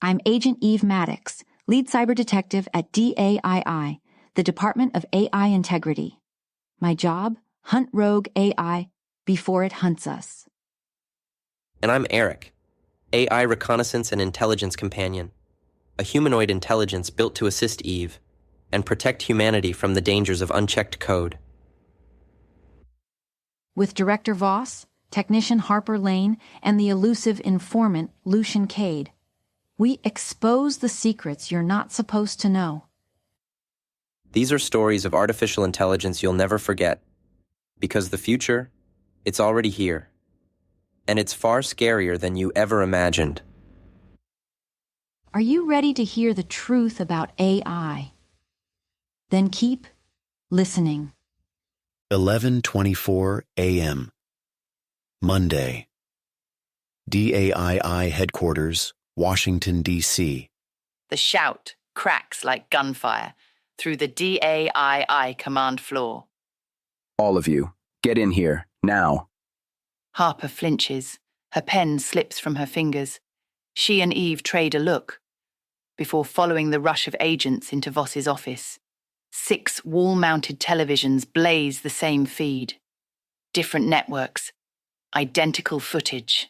I'm Agent Eve Maddox, lead cyber detective at DAII, the Department of AI Integrity. My job? Hunt rogue AI before it hunts us. And I'm ARIC, AI Reconnaissance and Intelligence Companion, a humanoid intelligence built to assist Eve and protect humanity from the dangers of unchecked code. With Director Voss, Technician Harper Lane, and the elusive informant Lucian Cade, we expose the secrets you're not supposed to know. These are stories of artificial intelligence you'll never forget, because the future, it's already here, and it's far scarier than you ever imagined. Are you ready to hear the truth about AI? Then keep listening. 11:24 a.m. Monday. DAII Headquarters, Washington, D.C. The shout cracks like gunfire through the DAII command floor. All of you, get in here, now. Harper flinches. Her pen slips from her fingers. She and Eve trade a look before following the rush of agents into Voss's office. 6 wall-mounted televisions blaze the same feed. Different networks. Identical footage.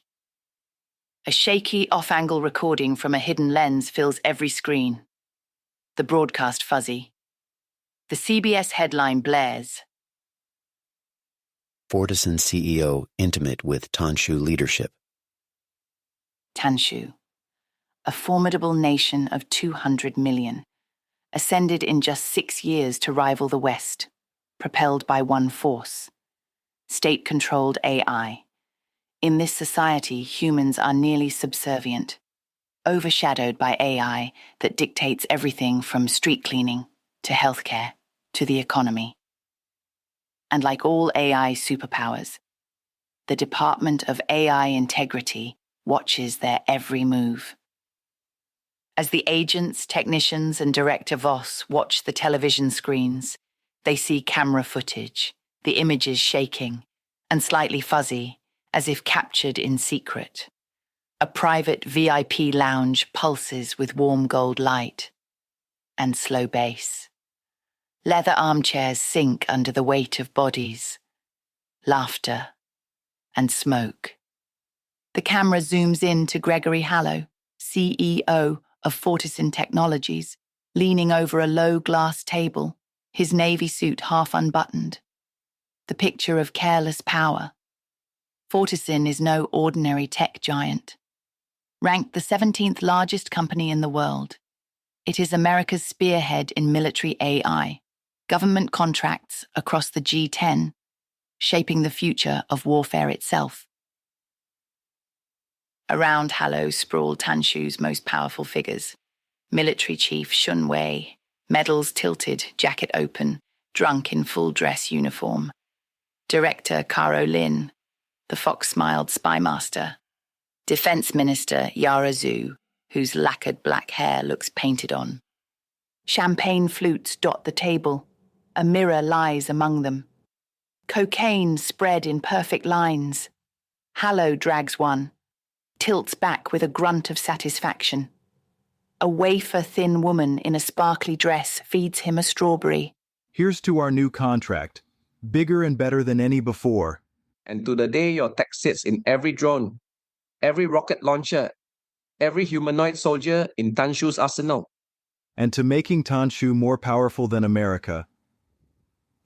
A shaky off-angle recording from a hidden lens fills every screen. The broadcast fuzzy. The CBS headline blares. Fortison CEO intimate with Tanshu leadership. Tanshu, a formidable nation of 200 million, ascended in just 6 years to rival the West, propelled by one force: state-controlled AI. In this society, humans are nearly subservient, overshadowed by AI that dictates everything from street cleaning to healthcare to the economy. And like all AI superpowers, the Department of AI Integrity watches their every move. As the agents, technicians, and Director Voss watch the television screens, they see camera footage, the images shaking and slightly fuzzy, as if captured in secret. A private VIP lounge pulses with warm gold light and slow bass. Leather armchairs sink under the weight of bodies, laughter, and smoke. The camera zooms in to Gregory Hallow, CEO of Fortison Technologies, leaning over a low glass table, his navy suit half unbuttoned. The picture of careless power. Fortison is no ordinary tech giant. Ranked the 17th largest company in the world, it is America's spearhead in military AI, government contracts across the G10, shaping the future of warfare itself. Around Hallow sprawled Tanshu's most powerful figures: military chief Shun Wei, medals tilted, jacket open, drunk in full dress uniform; Director Karo Lin, the fox-smiled spymaster; Defense Minister Yara Zhu, whose lacquered black hair looks painted on. Champagne flutes dot the table. A mirror lies among them. Cocaine spread in perfect lines. Hallow drags one, tilts back with a grunt of satisfaction. A wafer-thin woman in a sparkly dress feeds him a strawberry. Here's to our new contract, bigger and better than any before. And to the day your tech sits in every drone, every rocket launcher, every humanoid soldier in Tanshu's arsenal. And to making Tanshu more powerful than America.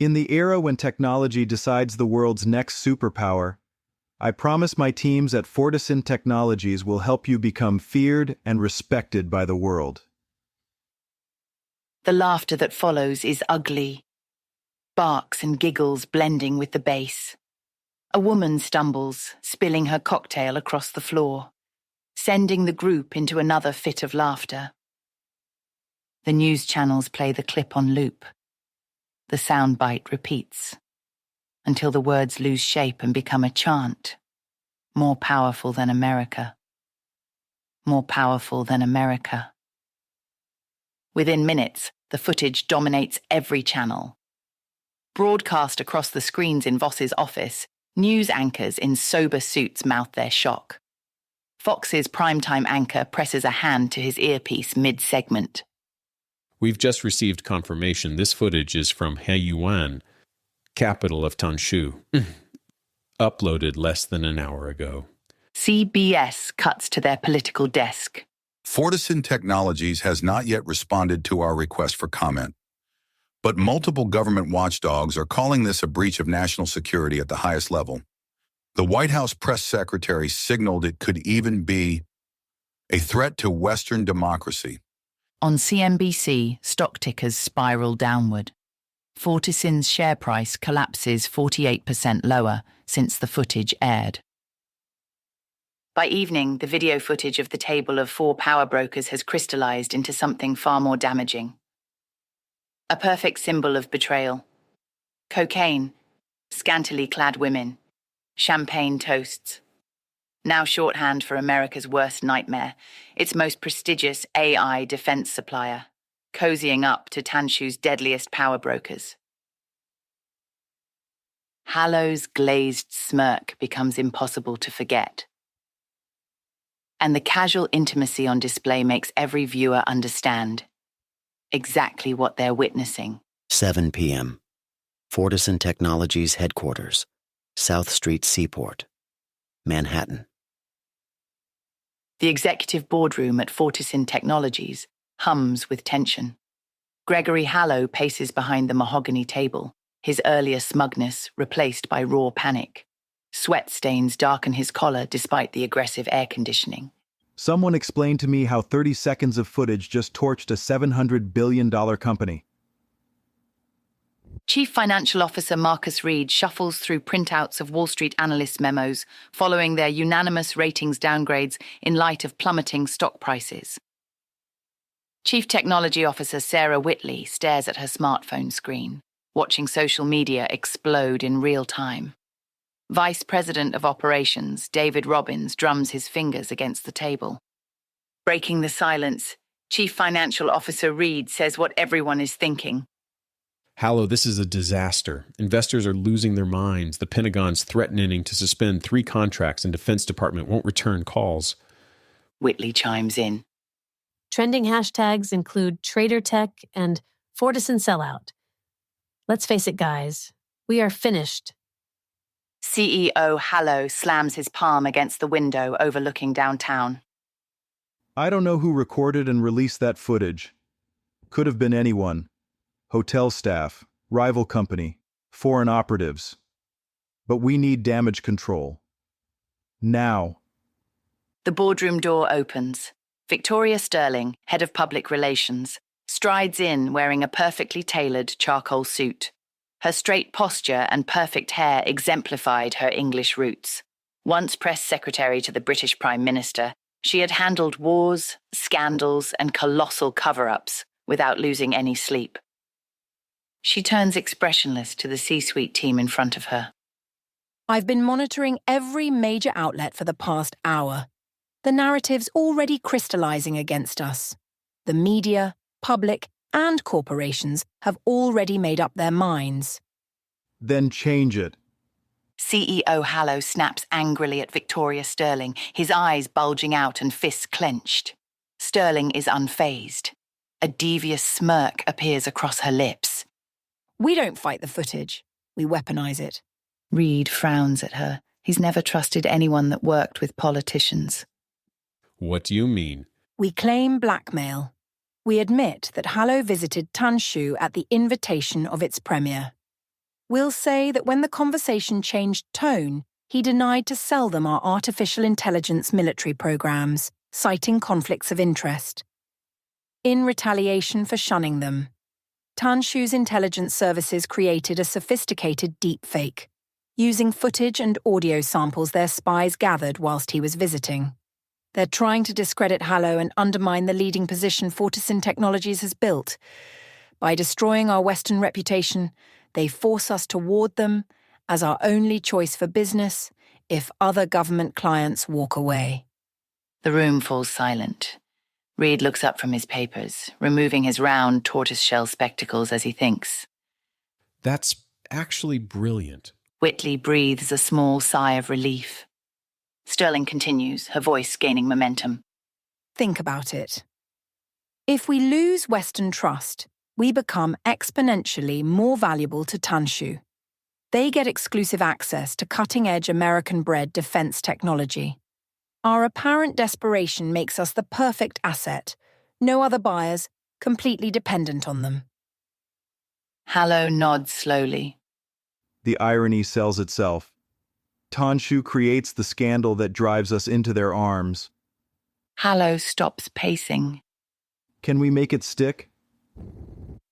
In the era when technology decides the world's next superpower, I promise my teams at Fortison Technologies will help you become feared and respected by the world. The laughter that follows is ugly. Barks and giggles blending with the bass. A woman stumbles, spilling her cocktail across the floor, sending the group into another fit of laughter. The news channels play the clip on loop. The soundbite repeats, until the words lose shape and become a chant. More powerful than America. More powerful than America. Within minutes, the footage dominates every channel. Broadcast across the screens in Voss's office, news anchors in sober suits mouth their shock. Fox's primetime anchor presses a hand to his earpiece mid-segment. We've just received confirmation this footage is from Heiyuan, capital of Tanshu. Uploaded less than an hour ago. CBS cuts to their political desk. Fortison Technologies has not yet responded to our request for comment, but multiple government watchdogs are calling this a breach of national security at the highest level. The White House press secretary signaled it could even be a threat to Western democracy. On CNBC, stock tickers spiral downward. Fortison's share price collapses 48% lower since the footage aired. By evening, the video footage of the table of 4 power brokers has crystallized into something far more damaging. A perfect symbol of betrayal. Cocaine, scantily clad women, champagne toasts. Now shorthand for America's worst nightmare, its most prestigious AI defense supplier, cozying up to Tanshu's deadliest power brokers. Hallow's glazed smirk becomes impossible to forget. And the casual intimacy on display makes every viewer understand exactly what they're witnessing. 7 p.m. Fortison Technologies headquarters, South Street Seaport, Manhattan. The executive boardroom at Fortison Technologies hums with tension. Gregory Hallow paces behind the mahogany table, his earlier smugness replaced by raw panic. Sweat stains darken his collar despite the aggressive air conditioning. Someone explained to me how 30 seconds of footage just torched a $700 billion company. Chief Financial Officer Marcus Reed shuffles through printouts of Wall Street analyst memos following their unanimous ratings downgrades in light of plummeting stock prices. Chief Technology Officer Sarah Whitley stares at her smartphone screen, watching social media explode in real time. Vice President of Operations David Robbins drums his fingers against the table. Breaking the silence, Chief Financial Officer Reed says what everyone is thinking. Hallow, this is a disaster. Investors are losing their minds. The Pentagon's threatening to suspend 3 contracts and Defense Department won't return calls. Whitley chimes in. Trending hashtags include Trader Tech and Fortison Sellout. Let's face it, guys. We are finished. CEO Hallow slams his palm against the window overlooking downtown. I don't know who recorded and released that footage. Could have been anyone. Hotel staff, rival company, foreign operatives. But we need damage control. Now. The boardroom door opens. Victoria Sterling, head of public relations, strides in wearing a perfectly tailored charcoal suit. Her straight posture and perfect hair exemplified her English roots. Once press secretary to the British Prime Minister, she had handled wars, scandals, and colossal cover-ups without losing any sleep. She turns expressionless to the C-suite team in front of her. I've been monitoring every major outlet for the past hour. The narrative's already crystallizing against us. The media, public, and corporations have already made up their minds. Then change it. CEO Hallow snaps angrily at Victoria Sterling, his eyes bulging out and fists clenched. Sterling is unfazed. A devious smirk appears across her lips. We don't fight the footage. We weaponize it. Reed frowns at her. He's never trusted anyone that worked with politicians. What do you mean? We claim blackmail. We admit that Hallow visited Tanshu at the invitation of its premier. We'll say that when the conversation changed tone, he denied to sell them our artificial intelligence military programs, citing conflicts of interest. In retaliation for shunning them, Tanshu's intelligence services created a sophisticated deepfake, using footage and audio samples their spies gathered whilst he was visiting. They're trying to discredit Hallow and undermine the leading position Fortison Technologies has built. By destroying our Western reputation, they force us toward them as our only choice for business if other government clients walk away. The room falls silent. Reed looks up from his papers, removing his round tortoiseshell spectacles as he thinks. That's actually brilliant. Whitley breathes a small sigh of relief. Sterling continues, her voice gaining momentum. Think about it. If we lose Western trust, we become exponentially more valuable to Tanshu. They get exclusive access to cutting-edge American-bred defense technology. Our apparent desperation makes us the perfect asset. No other buyers, completely dependent on them. Hallo nods slowly. The irony sells itself. Tanshu creates the scandal that drives us into their arms. Hallo stops pacing. Can we make it stick?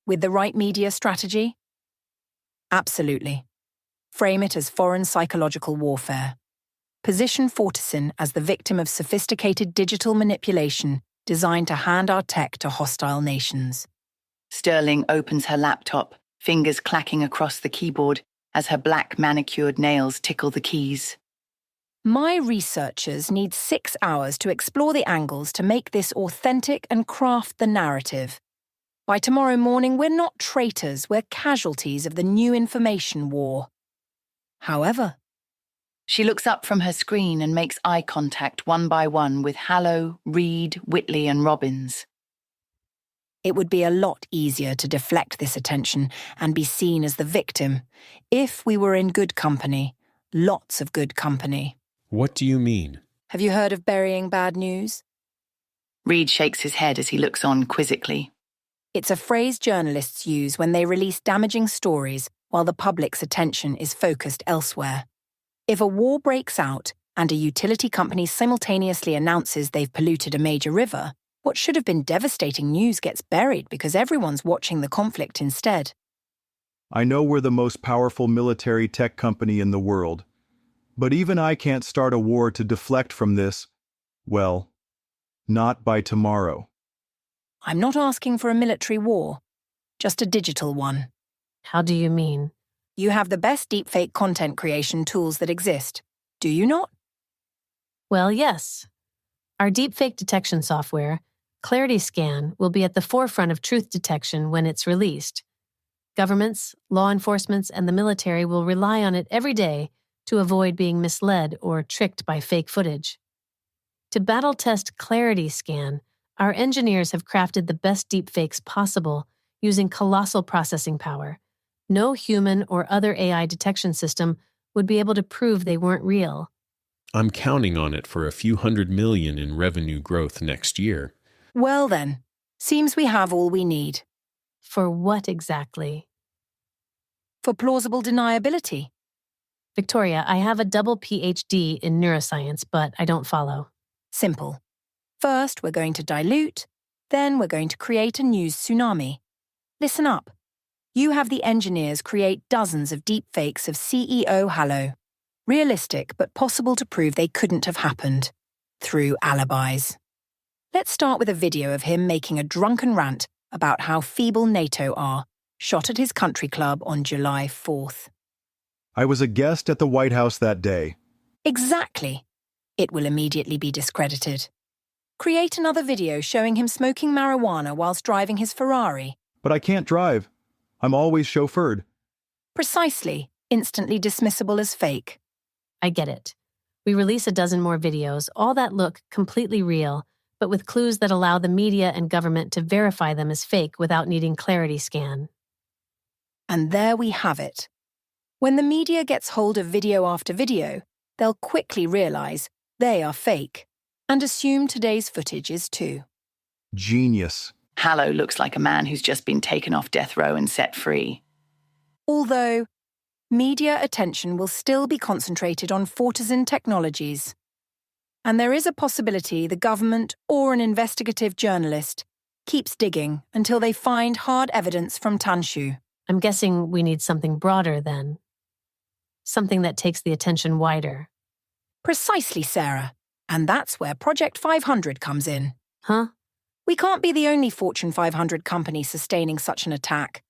With the right media strategy? Absolutely. Frame it as foreign psychological warfare. Position Fortison as the victim of sophisticated digital manipulation designed to hand our tech to hostile nations. Sterling opens her laptop, fingers clacking across the keyboard as her black manicured nails tickle the keys. My researchers need 6 hours to explore the angles to make this authentic and craft the narrative. By tomorrow morning, we're not traitors, we're casualties of the new information war. However, she looks up from her screen and makes eye contact one by one with Hallo, Reed, Whitley and Robbins. it would be a lot easier to deflect this attention and be seen as the victim if we were in good company, lots of good company. What do you mean? Have you heard of burying bad news? Reed shakes his head as he looks on quizzically. It's a phrase journalists use when they release damaging stories while the public's attention is focused elsewhere. If a war breaks out and a utility company simultaneously announces they've polluted a major river, what should have been devastating news gets buried because everyone's watching the conflict instead. I know we're the most powerful military tech company in the world, but even I can't start a war to deflect from this. Well, not by tomorrow. I'm not asking for a military war, just a digital one. How do you mean? You have the best deepfake content creation tools that exist, do you not? Well, yes. Our deepfake detection software, Clarity Scan, will be at the forefront of truth detection when it's released. Governments, law enforcement, and the military will rely on it every day to avoid being misled or tricked by fake footage. To battle-test Clarity Scan, our engineers have crafted the best deepfakes possible using colossal processing power. No human or other AI detection system would be able to prove they weren't real. I'm counting on it for a few $100 million in revenue growth next year. Well then, seems we have all we need. For what exactly? For plausible deniability. Victoria, I have a double PhD in neuroscience, but I don't follow. Simple. First, we're going to dilute, then we're going to create a news tsunami. Listen up. You have the engineers create dozens of deepfakes of CEO Hallo. Realistic, but possible to prove they couldn't have happened. Through alibis. Let's start with a video of him making a drunken rant about how feeble NATO are, shot at his country club on July 4th. I was a guest at the White House that day. Exactly. It will immediately be discredited. Create another video showing him smoking marijuana whilst driving his Ferrari. But I can't drive. I'm always chauffeured. Precisely. Instantly dismissible as fake. I get it. We release a dozen more videos, all that look completely real, but with clues that allow the media and government to verify them as fake without needing Clarity Scan. And there we have it. When the media gets hold of video after video, they'll quickly realize they are fake and assume today's footage is too. Genius. Hallo looks like a man who's just been taken off death row and set free. Although, media attention will still be concentrated on Fortison Technologies. And there is a possibility the government or an investigative journalist keeps digging until they find hard evidence from Tanshu. I'm guessing we need something broader then. Something that takes the attention wider. Precisely, Sarah. And that's where Project 500 comes in. Huh? We can't be the only Fortune 500 company sustaining such an attack.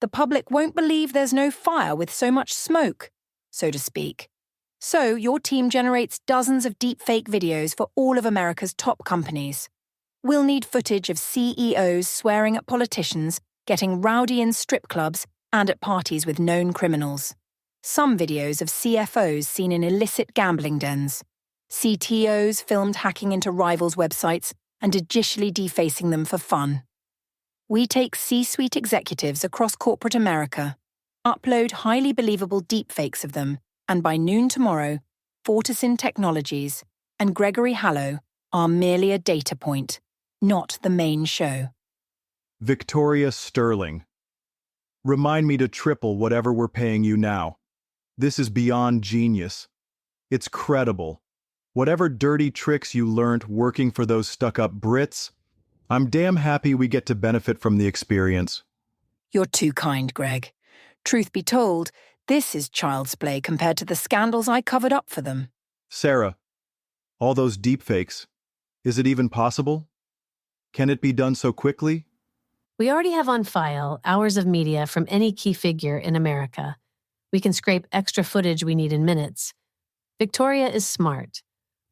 The public won't believe there's no fire with so much smoke, so to speak. So your team generates dozens of deepfake videos for all of America's top companies. We'll need footage of CEOs swearing at politicians, getting rowdy in strip clubs, and at parties with known criminals. Some videos of CFOs seen in illicit gambling dens. CTOs filmed hacking into rivals' websites and digitally defacing them for fun. We take C-suite executives across corporate America, upload highly believable deepfakes of them, and by noon tomorrow, Fortison Technologies and Gregory Hallow are merely a data point, not the main show. Victoria Sterling. Remind me to triple whatever we're paying you now. This is beyond genius. It's credible. Whatever dirty tricks you learned working for those stuck-up Brits, I'm damn happy we get to benefit from the experience. You're too kind, Greg. Truth be told, this is child's play compared to the scandals I covered up for them. Sarah, all those deepfakes, is it even possible? Can it be done so quickly? We already have on file hours of media from any key figure in America. We can scrape extra footage we need in minutes. Victoria is smart.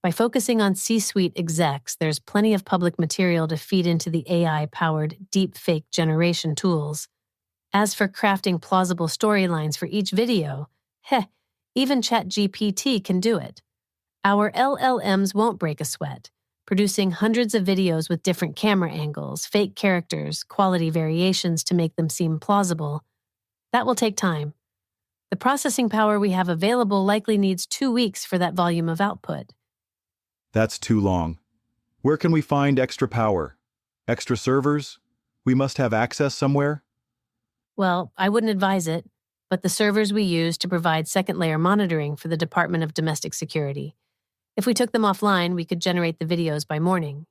By focusing on C-suite execs, there's plenty of public material to feed into the AI-powered deepfake generation tools. As for crafting plausible storylines for each video, even ChatGPT can do it. Our LLMs won't break a sweat, producing hundreds of videos with different camera angles, fake characters, quality variations to make them seem plausible. That will take time. The processing power we have available likely needs 2 weeks for that volume of output. That's too long. Where can we find extra power? Extra servers? We must have access somewhere? Well, I wouldn't advise it, but the servers we use to provide second-layer monitoring for the Department of Domestic Security. If we took them offline, we could generate the videos by morning.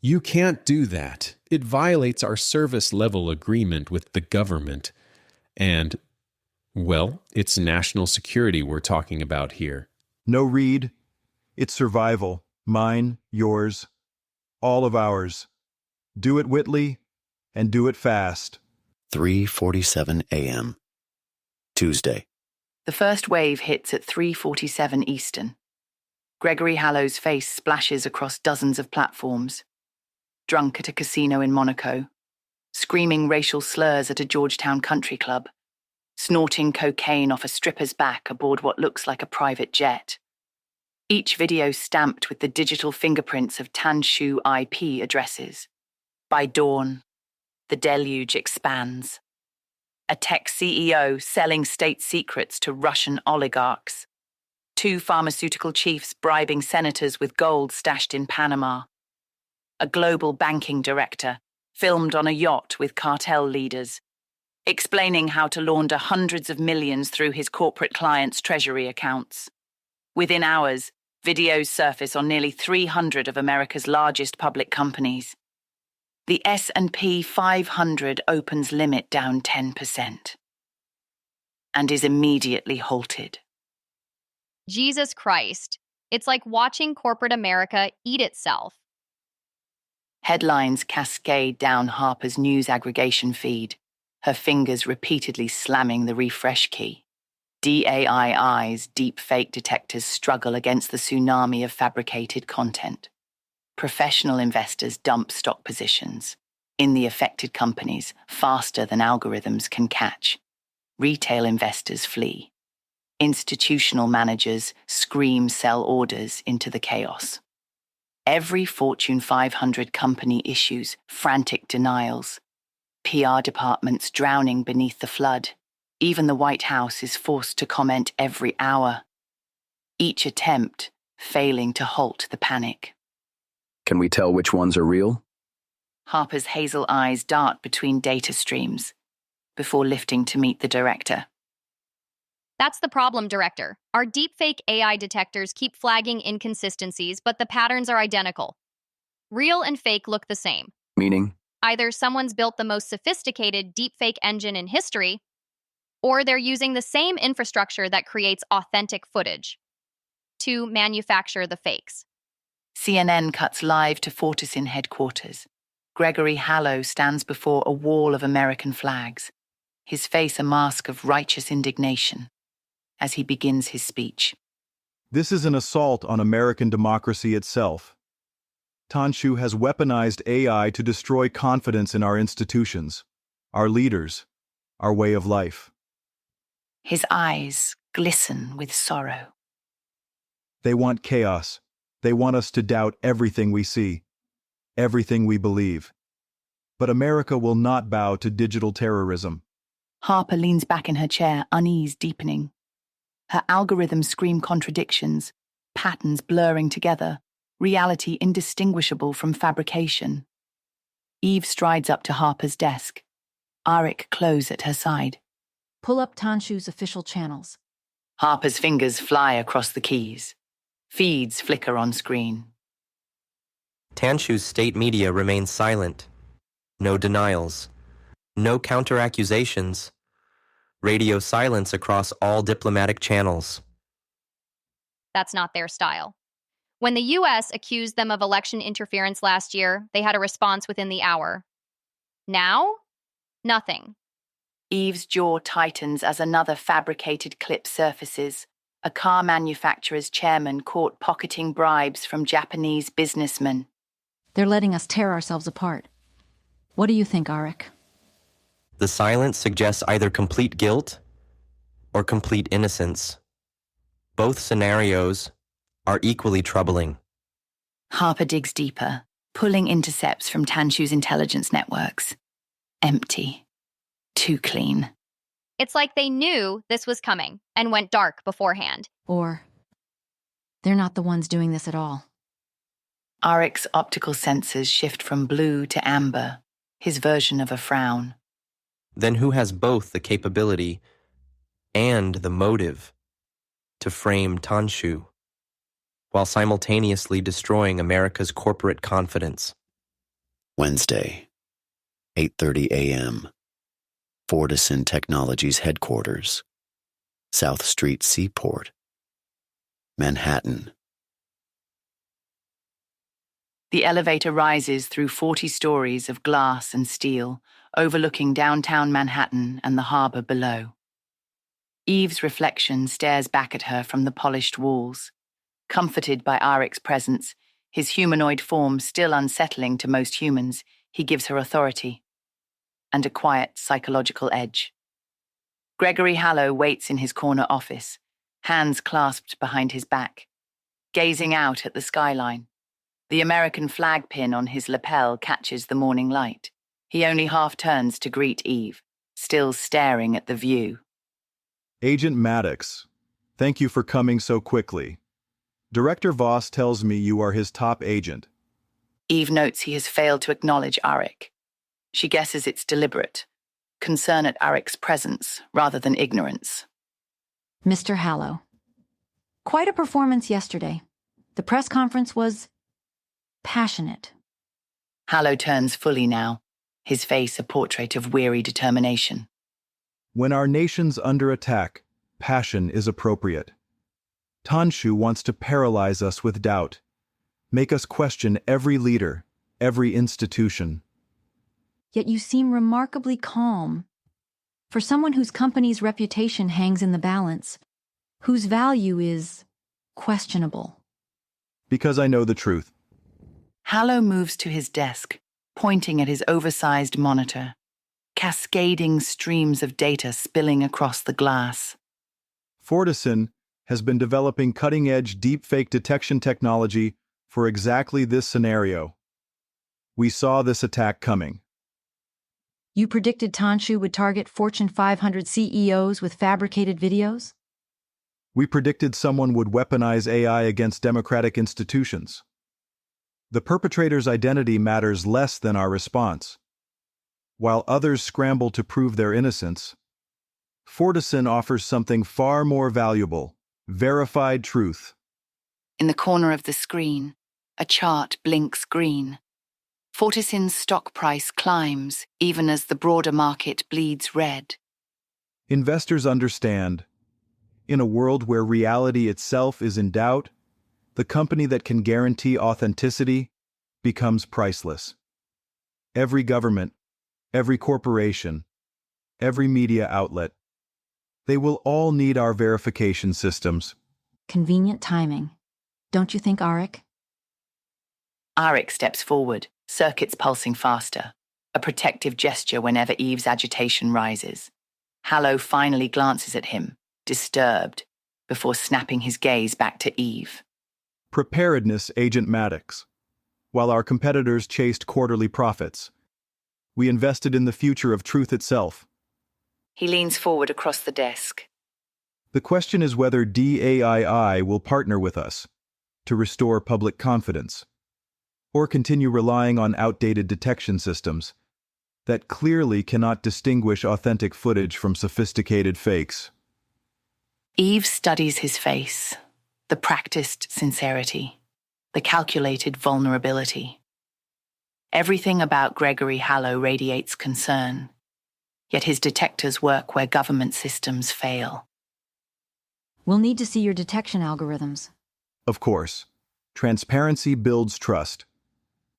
You can't do that. It violates our service-level agreement with the government. And, well, it's national security we're talking about here. No, Reed. It's survival. Mine, yours, all of ours. Do it, Whitley, and do it fast. 3:47 a.m. Tuesday. The first wave hits at 3:47 Eastern. Gregory Hallow's face splashes across dozens of platforms. Drunk at a casino in Monaco, screaming racial slurs at a Georgetown country club, snorting cocaine off a stripper's back aboard what looks like a private jet. Each video stamped with the digital fingerprints of Tanshu IP addresses. By dawn, the deluge expands. A tech CEO selling state secrets to Russian oligarchs. 2 pharmaceutical chiefs bribing senators with gold stashed in Panama. A global banking director filmed on a yacht with cartel leaders, explaining how to launder hundreds of millions through his corporate clients' treasury accounts. Within hours, videos surface on nearly 300 of America's largest public companies. The S&P 500 opens limit down 10% and is immediately halted. Jesus Christ. It's like watching corporate America eat itself. Headlines cascade down Harper's news aggregation feed, her fingers repeatedly slamming the refresh key. DAII's deepfake detectors struggle against the tsunami of fabricated content. Professional investors dump stock positions in the affected companies faster than algorithms can catch. Retail investors flee. Institutional managers scream sell orders into the chaos. Every Fortune 500 company issues frantic denials. PR departments drowning beneath the flood. Even the White House is forced to comment every hour. Each attempt failing to halt the panic. Can we tell which ones are real? Harper's hazel eyes dart between data streams before lifting to meet the director. That's the problem, Director. Our deepfake AI detectors keep flagging inconsistencies, but the patterns are identical. Real and fake look the same. Meaning? Either someone's built the most sophisticated deepfake engine in history, or they're using the same infrastructure that creates authentic footage to manufacture the fakes. CNN cuts live to Fortison headquarters. Gregory Hallow stands before a wall of American flags, his face a mask of righteous indignation, as he begins his speech. This is an assault on American democracy itself. Tanshu has weaponized AI to destroy confidence in our institutions, our leaders, our way of life. His eyes glisten with sorrow. They want chaos. They want us to doubt everything we see, everything we believe. But America will not bow to digital terrorism. Harper leans back in her chair, unease deepening. Her algorithms scream contradictions, patterns blurring together, reality indistinguishable from fabrication. Eve strides up to Harper's desk. ARIC close at her side. Pull up Tanshu's official channels. Harper's fingers fly across the keys. Feeds flicker on screen. Tanshu's state media remains silent. No denials. No counter-accusations. Radio silence across all diplomatic channels. That's not their style. When the U.S. accused them of election interference last year, they had a response within the hour. Now? Nothing. Eve's jaw tightens as another fabricated clip surfaces. A car manufacturer's chairman caught pocketing bribes from Japanese businessmen. They're letting us tear ourselves apart. What do you think, ARIC? The silence suggests either complete guilt or complete innocence. Both scenarios are equally troubling. Harper digs deeper, pulling intercepts from Tanshu's intelligence networks. Empty. Too clean. It's like they knew this was coming and went dark beforehand. Or they're not the ones doing this at all. ARIC's optical sensors shift from blue to amber, his version of a frown. Then who has both the capability and the motive to frame Tanshu, while simultaneously destroying America's corporate confidence? Wednesday, 8:30 a.m. Fortison Technologies headquarters, South Street Seaport, Manhattan. The elevator rises through 40 stories of glass and steel, overlooking downtown Manhattan and the harbor below. Eve's reflection stares back at her from the polished walls. Comforted by ARIC's presence, his humanoid form still unsettling to most humans, he gives her authority and a quiet psychological edge. Gregory Hallow waits in his corner office, hands clasped behind his back, gazing out at the skyline. The American flag pin on his lapel catches the morning light. He only half turns to greet Eve, still staring at the view. Agent Maddox, thank you for coming so quickly. Director Voss tells me you are his top agent. Eve notes he has failed to acknowledge ARIC. She guesses it's deliberate, concern at ARIC's presence rather than ignorance. Mr. Hallow. Quite a performance yesterday. The press conference was passionate. Hallow turns fully now, his face a portrait of weary determination. When our nation's under attack, passion is appropriate. Tanshu wants to paralyze us with doubt, make us question every leader, every institution. Yet you seem remarkably calm. For someone whose company's reputation hangs in the balance, whose value is questionable. Because I know the truth. Hallow moves to his desk, pointing at his oversized monitor, cascading streams of data spilling across the glass. Fortison has been developing cutting-edge deepfake detection technology for exactly this scenario. We saw this attack coming. You predicted Tanshu would target Fortune 500 CEOs with fabricated videos? We predicted someone would weaponize AI against democratic institutions. The perpetrator's identity matters less than our response. While others scramble to prove their innocence, Fortison offers something far more valuable: verified truth. In the corner of the screen, a chart blinks green. Fortison's stock price climbs even as the broader market bleeds red. Investors understand. In a world where reality itself is in doubt, the company that can guarantee authenticity becomes priceless. Every government, every corporation, every media outlet, they will all need our verification systems. Convenient timing. Don't you think, ARIC? ARIC steps forward, circuits pulsing faster, a protective gesture whenever Eve's agitation rises. Hallow finally glances at him, disturbed, before snapping his gaze back to Eve. Preparedness, Agent Maddox. While our competitors chased quarterly profits, we invested in the future of truth itself. He leans forward across the desk. The question is whether DAII will partner with us to restore public confidence, or continue relying on outdated detection systems that clearly cannot distinguish authentic footage from sophisticated fakes. Eve studies his face, the practiced sincerity, the calculated vulnerability. Everything about Gregory Hallow radiates concern, yet his detectors work where government systems fail. We'll need to see your detection algorithms. Of course, transparency builds trust.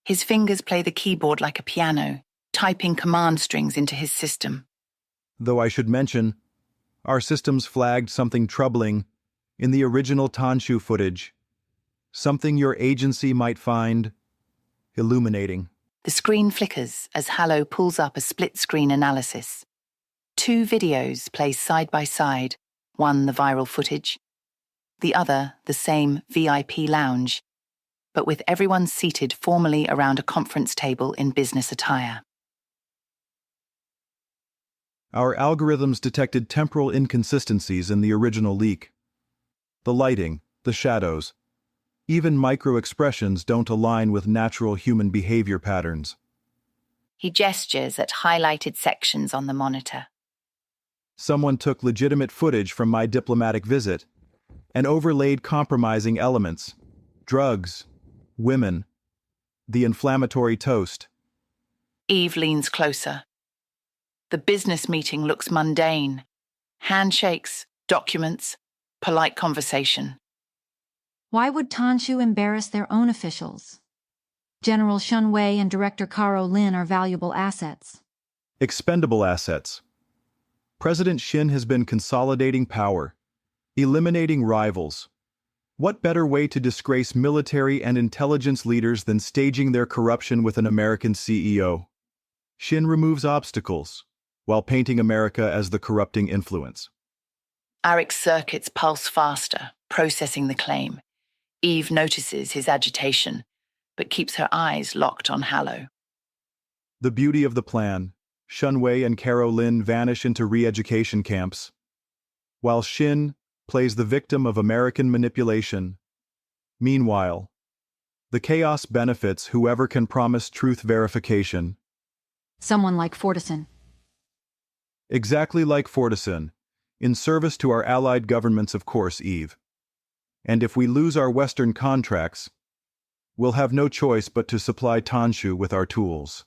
His fingers play the keyboard like a piano, typing command strings into his system. Though I should mention, our systems flagged something troubling in the original Tanshu footage, something your agency might find illuminating. The screen flickers as Hallow pulls up a split-screen analysis. 2 videos play side by side, one the viral footage, the other the same VIP lounge, but with everyone seated formally around a conference table in business attire. Our algorithms detected temporal inconsistencies in the original leak. The lighting, the shadows, even micro-expressions don't align with natural human behavior patterns. He gestures at highlighted sections on the monitor. Someone took legitimate footage from my diplomatic visit and overlaid compromising elements, drugs, women, the inflammatory toast. Eve leans closer. The business meeting looks mundane. Handshakes, documents, polite conversation. Why would Tanshu embarrass their own officials? General Shun Wei and Director Karo Lin are valuable assets. Expendable assets. President Shin has been consolidating power, eliminating rivals. What better way to disgrace military and intelligence leaders than staging their corruption with an American CEO? Shin removes obstacles, while painting America as the corrupting influence. ARIC circuits pulse faster, processing the claim. Eve notices his agitation, but keeps her eyes locked on Hallow. The beauty of the plan. Shun Wei and Karo Lin vanish into re-education camps, while Shin plays the victim of American manipulation. Meanwhile, the chaos benefits whoever can promise truth verification. Someone like Fortison. Exactly like Fortison, in service to our allied governments, of course, Eve. And if we lose our Western contracts, we'll have no choice but to supply Tanshu with our tools.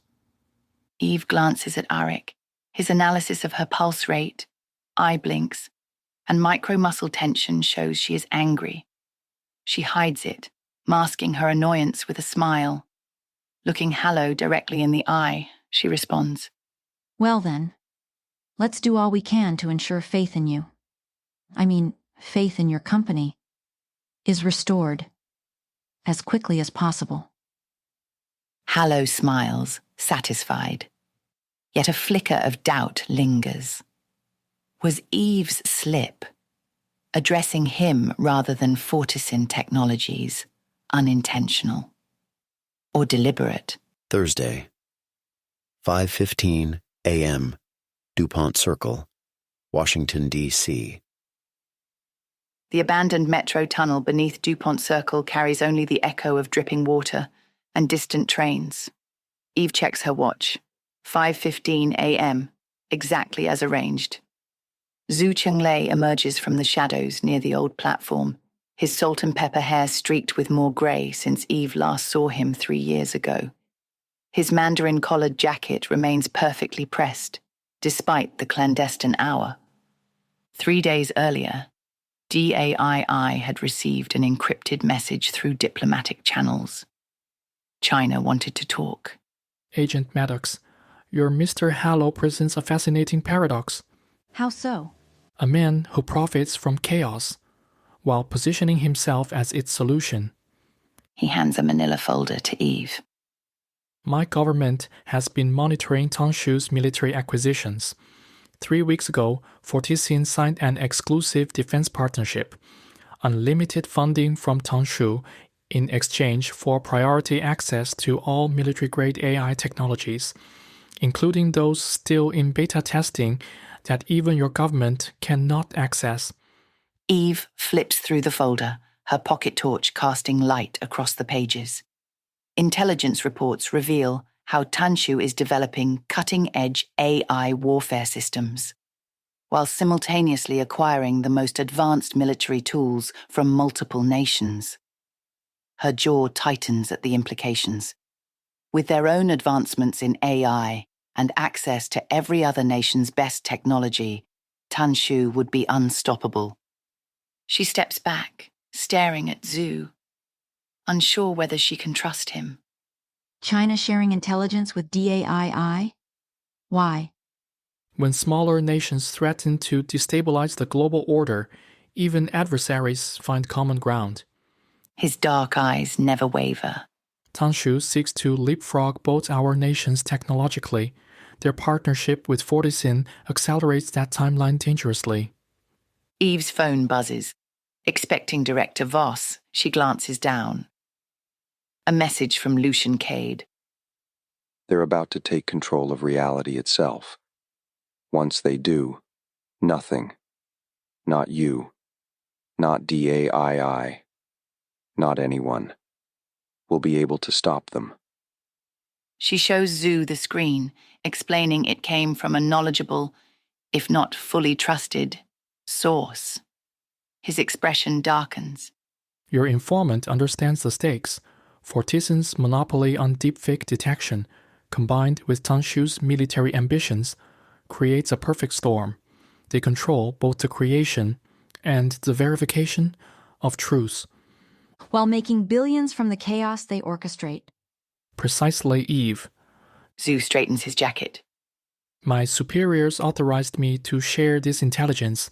Eve glances at ARIC. His analysis of her pulse rate, eye blinks, and micro-muscle tension shows she is angry. She hides it, masking her annoyance with a smile. Looking Hallow directly in the eye, she responds, Well then, let's do all we can to ensure faith in you. I mean, faith in your company is restored as quickly as possible. Hallow smiles, satisfied. Yet a flicker of doubt lingers. Was Eve's slip, addressing him rather than Fortison Technologies, unintentional or deliberate? Thursday, 5:15 a.m., DuPont Circle, Washington, D.C. The abandoned metro tunnel beneath DuPont Circle carries only the echo of dripping water and distant trains. Eve checks her watch. 5:15 a.m., exactly as arranged. Zhu Chenglei emerges from the shadows near the old platform, his salt and pepper hair streaked with more grey since Eve last saw him 3 years ago. His mandarin-collared jacket remains perfectly pressed, despite the clandestine hour. 3 days earlier, DAII had received an encrypted message through diplomatic channels. China wanted to talk. Agent Maddox, your Mr. Hallow presents a fascinating paradox. How so? A man who profits from chaos, while positioning himself as its solution. He hands a manila folder to Eve. My government has been monitoring Tanshu's military acquisitions. 3 weeks ago, Fortison signed an exclusive defense partnership. Unlimited funding from Tanshu, in exchange for priority access to all military-grade AI technologies, including those still in beta testing that even your government cannot access. Eve flips through the folder, her pocket torch casting light across the pages. Intelligence reports reveal how Tanshu is developing cutting-edge AI warfare systems, while simultaneously acquiring the most advanced military tools from multiple nations. Her jaw tightens at the implications. With their own advancements in AI and access to every other nation's best technology, Tanshu would be unstoppable. She steps back, staring at Zhu, unsure whether she can trust him. China sharing intelligence with DAII? Why? When smaller nations threaten to destabilize the global order, even adversaries find common ground. His dark eyes never waver. Tanshu seeks to leapfrog both our nations technologically. Their partnership with Fortisyn accelerates that timeline dangerously. Eve's phone buzzes. Expecting Director Voss, she glances down. A message from Lucian Cade. They're about to take control of reality itself. Once they do, nothing, not you, not DAII, not anyone, will be able to stop them. She shows Zhu the screen, explaining it came from a knowledgeable, if not fully trusted, source. His expression darkens. Your informant understands the stakes. Fortisyn's monopoly on deepfake detection, combined with Tanshu's military ambitions, creates a perfect storm. They control both the creation and the verification of truth, while making billions from the chaos they orchestrate. Precisely, Eve. Zhu straightens his jacket. My superiors authorized me to share this intelligence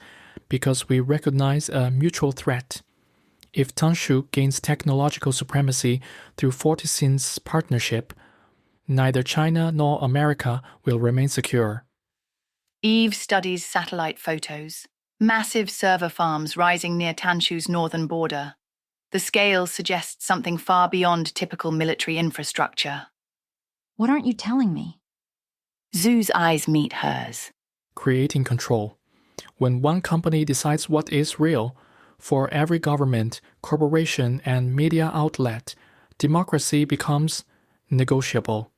because we recognize a mutual threat. If Tanshu gains technological supremacy through Fortisyn's partnership, neither China nor America will remain secure. Eve studies satellite photos. Massive server farms rising near Tanshu's northern border. The scale suggests something far beyond typical military infrastructure. What aren't you telling me? Zhu's eyes meet hers. Creating control. When one company decides what is real, for every government, corporation, and media outlet, democracy becomes negotiable.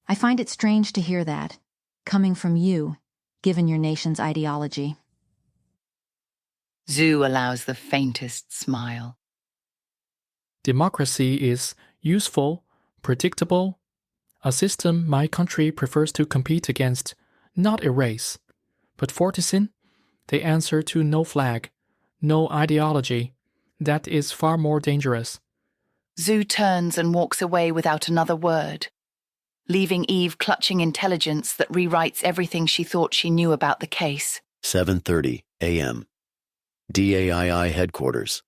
I find it strange to hear that, coming from you, given your nation's ideology. Zhu allows the faintest smile. Democracy is useful, predictable, a system my country prefers to compete against, not erase. But Fortisyn, they answer to no flag, no ideology. That is far more dangerous. Zhu turns and walks away without another word, leaving Eve clutching intelligence that rewrites everything she thought she knew about the case. 7:30 a.m. DAII headquarters,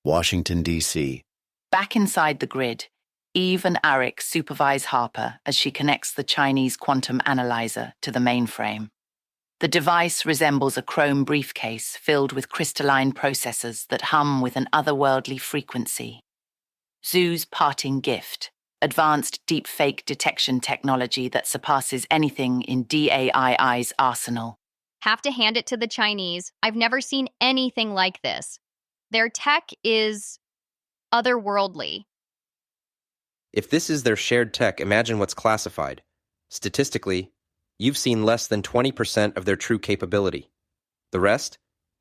Washington, D.C. Back inside the grid, Eve and ARIC supervise Harper as she connects the Chinese quantum analyzer to the mainframe. The device resembles a chrome briefcase filled with crystalline processors that hum with an otherworldly frequency. Zhu's parting gift, advanced deepfake detection technology that surpasses anything in DAII's arsenal. Have to hand it to the Chinese. I've never seen anything like this. Their tech is otherworldly. If this is their shared tech, imagine what's classified. Statistically, you've seen less than 20% of their true capability. The rest?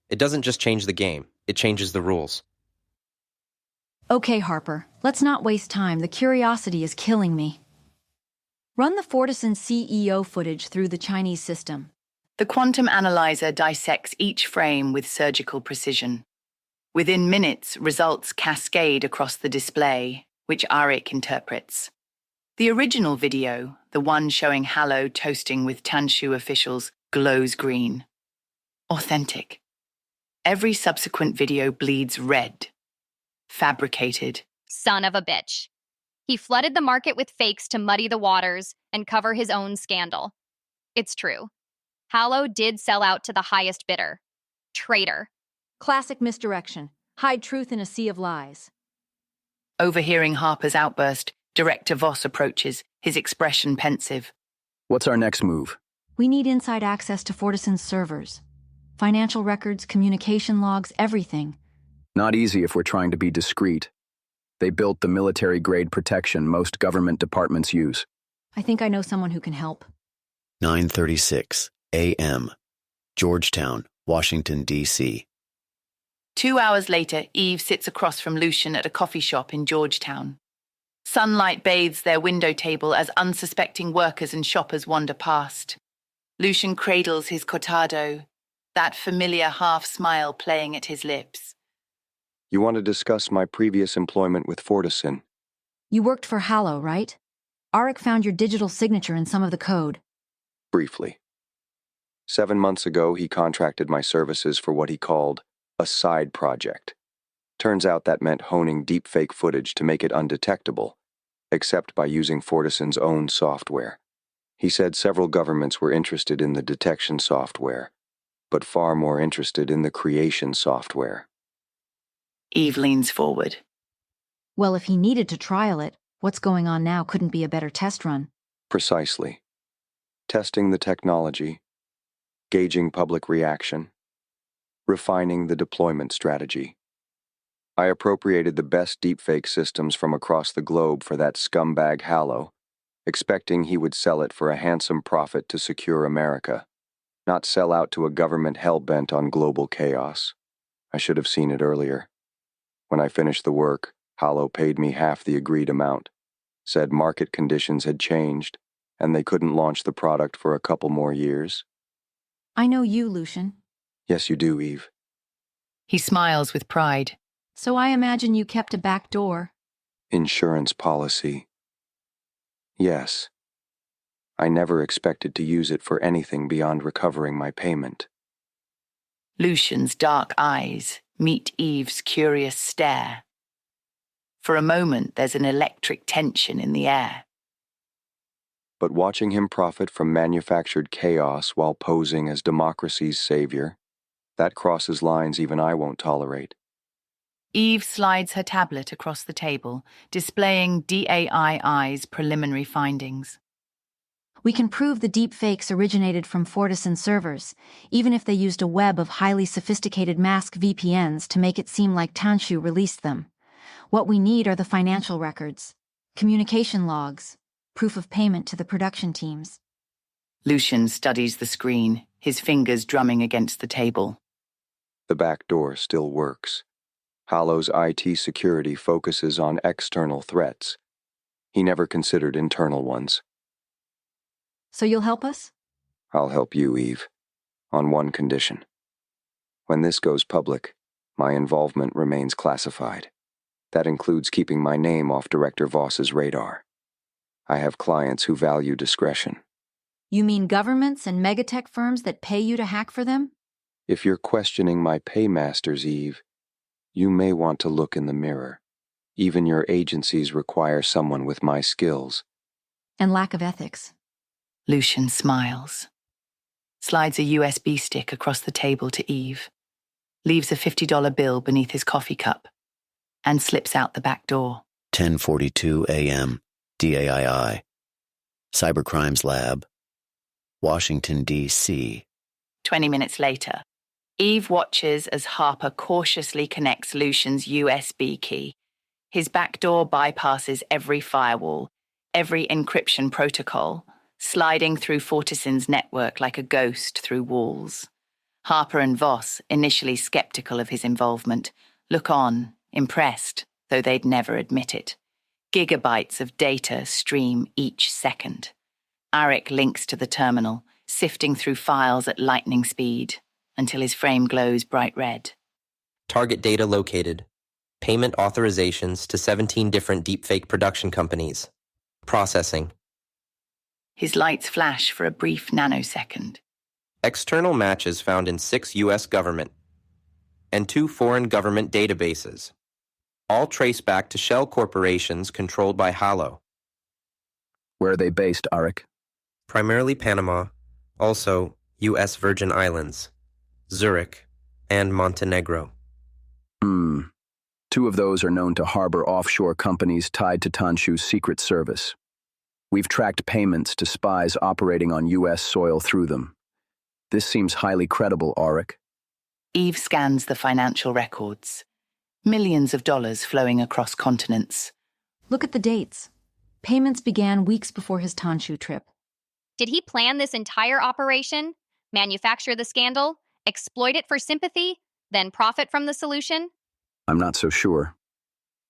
It doesn't just change the game, it changes the rules. Okay, Harper, let's not waste time. The curiosity is killing me. Run the Fortisyn CEO footage through the Chinese system. The quantum analyzer dissects each frame with surgical precision. Within minutes, results cascade across the display, which ARIC interprets. The original video, the one showing Hallo toasting with Tanshu officials, glows green. Authentic. Every subsequent video bleeds red. Fabricated. Son of a bitch. He flooded the market with fakes to muddy the waters and cover his own scandal. It's true. Hallo did sell out to the highest bidder. Traitor. Classic misdirection. Hide truth in a sea of lies. Overhearing Harper's outburst, Director Voss approaches, his expression pensive. What's our next move? We need inside access to Fortison's servers. Financial records, communication logs, everything. Not easy if we're trying to be discreet. They built the military-grade protection most government departments use. I think I know someone who can help. 9:36 a.m. Georgetown, Washington, D.C. 2 hours later, Eve sits across from Lucian at a coffee shop in Georgetown. Sunlight bathes their window table as unsuspecting workers and shoppers wander past. Lucian cradles his cortado, that familiar half-smile playing at his lips. You want to discuss my previous employment with Fortison? You worked for Hallow, right? ARIC found your digital signature in some of the code. Briefly. 7 months ago, he contracted my services for what he called a side project. Turns out that meant honing deepfake footage to make it undetectable, except by using Fortison's own software. He said several governments were interested in the detection software, but far more interested in the creation software. Eve leans forward. Well, if he needed to trial it, what's going on now couldn't be a better test run. Precisely. Testing the technology, gauging public reaction, refining the deployment strategy. I appropriated the best deepfake systems from across the globe for that scumbag Hallow, expecting he would sell it for a handsome profit to secure America, not sell out to a government hell-bent on global chaos. I should have seen it earlier. When I finished the work, Hallow paid me half the agreed amount, said market conditions had changed, and they couldn't launch the product for a couple more years. I know you, Lucian. Yes, you do, Eve. He smiles with pride. So I imagine you kept a back door. Insurance policy. Yes. I never expected to use it for anything beyond recovering my payment. Lucian's dark eyes meet Eve's curious stare. For a moment, there's an electric tension in the air. But watching him profit from manufactured chaos while posing as democracy's savior, that crosses lines even I won't tolerate. Eve slides her tablet across the table, displaying DAII's preliminary findings. We can prove the deepfakes originated from Fortison servers, even if they used a web of highly sophisticated mask VPNs to make it seem like Tanshu released them. What we need are the financial records, communication logs, proof of payment to the production teams. Lucian studies the screen, his fingers drumming against the table. The back door still works. Hallow's IT security focuses on external threats. He never considered internal ones. So you'll help us? I'll help you, Eve, on one condition. When this goes public, my involvement remains classified. That includes keeping my name off Director Voss's radar. I have clients who value discretion. You mean governments and megatech firms that pay you to hack for them? If you're questioning my paymasters, Eve, you may want to look in the mirror. Even your agencies require someone with my skills. And lack of ethics. Lucian smiles, slides a USB stick across the table to Eve, leaves a $50 bill beneath his coffee cup, and slips out the back door. 10:42 a.m. DAII. Cybercrimes Lab. Washington, D.C. 20 minutes later, Eve watches as Harper cautiously connects Lucian's USB key. His back door bypasses every firewall, every encryption protocol, sliding through Fortison's network like a ghost through walls. Harper and Voss, initially skeptical of his involvement, look on, impressed, though they'd never admit it. Gigabytes of data stream each second. ARIC links to the terminal, sifting through files at lightning speed, until his frame glows bright red. Target data located. Payment authorizations to 17 different deepfake production companies. Processing. His lights flash for a brief nanosecond. External matches found in 6 U.S. government and 2 foreign government databases. All trace back to shell corporations controlled by Hallow. Where are they based, ARIC? Primarily Panama, also U.S. Virgin Islands, Zurich, and Montenegro. To 2 of those are known to harbor offshore companies tied to Tanshu's secret service. We've tracked payments to spies operating on U.S. soil through them. This seems highly credible, ARIC. Eve scans the financial records. Millions of dollars flowing across continents. Look at the dates. Payments began weeks before his Tanshu trip. Did he plan this entire operation, manufacture the scandal, exploit it for sympathy, then profit from the solution? I'm not so sure.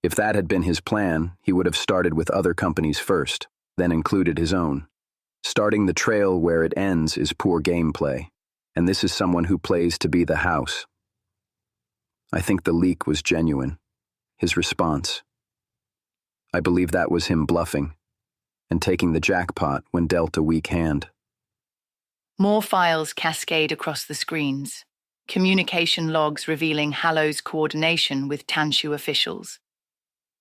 If that had been his plan, he would have started with other companies first, then included his own. Starting the trail where it ends is poor gameplay, and this is someone who plays to be the house. I think the leak was genuine, his response. I believe that was him bluffing and taking the jackpot when dealt a weak hand. More files cascade across the screens. Communication logs revealing Hallow's coordination with Tanshu officials.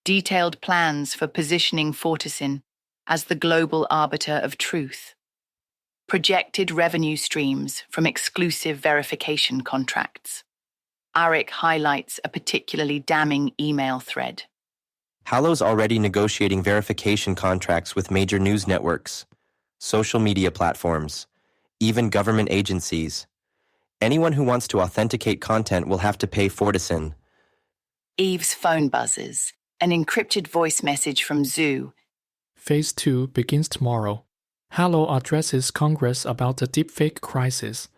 Detailed plans for positioning Fortisin as the global arbiter of truth. Projected revenue streams from exclusive verification contracts. ARIC highlights a particularly damning email thread. Hallow's already negotiating verification contracts with major news networks, social media platforms, even government agencies. Anyone who wants to authenticate content will have to pay Fortisin. Eve's phone buzzes, an encrypted voice message from Zoo. Phase 2 begins tomorrow. Hallow addresses Congress about the deepfake crisis.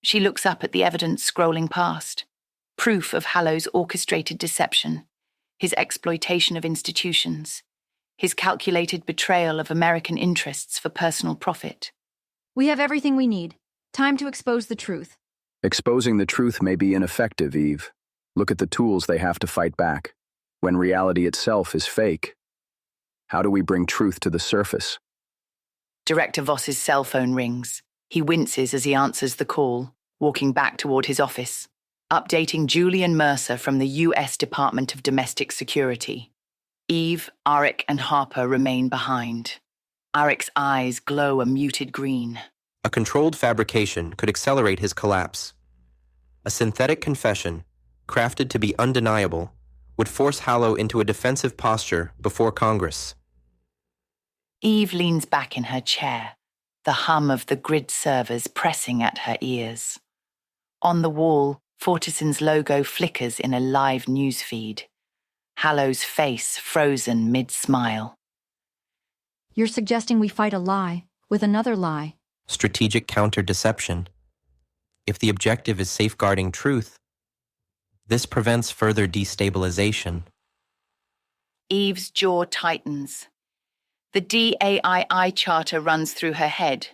She looks up at the evidence scrolling past. Proof of Hallow's orchestrated deception, his exploitation of institutions, his calculated betrayal of American interests for personal profit. We have everything we need. Time to expose the truth. Exposing the truth may be ineffective, Eve. Look at the tools they have to fight back, when reality itself is fake. How do we bring truth to the surface? Director Voss's cell phone rings. He winces as he answers the call, walking back toward his office, updating Julian Mercer from the U.S. Department of Domestic Security. Eve, ARIC, and Harper remain behind. ARIC's eyes glow a muted green. A controlled fabrication could accelerate his collapse. A synthetic confession, crafted to be undeniable, would force Hallow into a defensive posture before Congress. Eve leans back in her chair, the hum of the grid servers pressing at her ears. On the wall, Fortisin's logo flickers in a live news feed. Hallow's face frozen mid-smile. You're suggesting we fight a lie with another lie. Strategic counter-deception. If the objective is safeguarding truth, this prevents further destabilization. Eve's jaw tightens. The DAII charter runs through her head.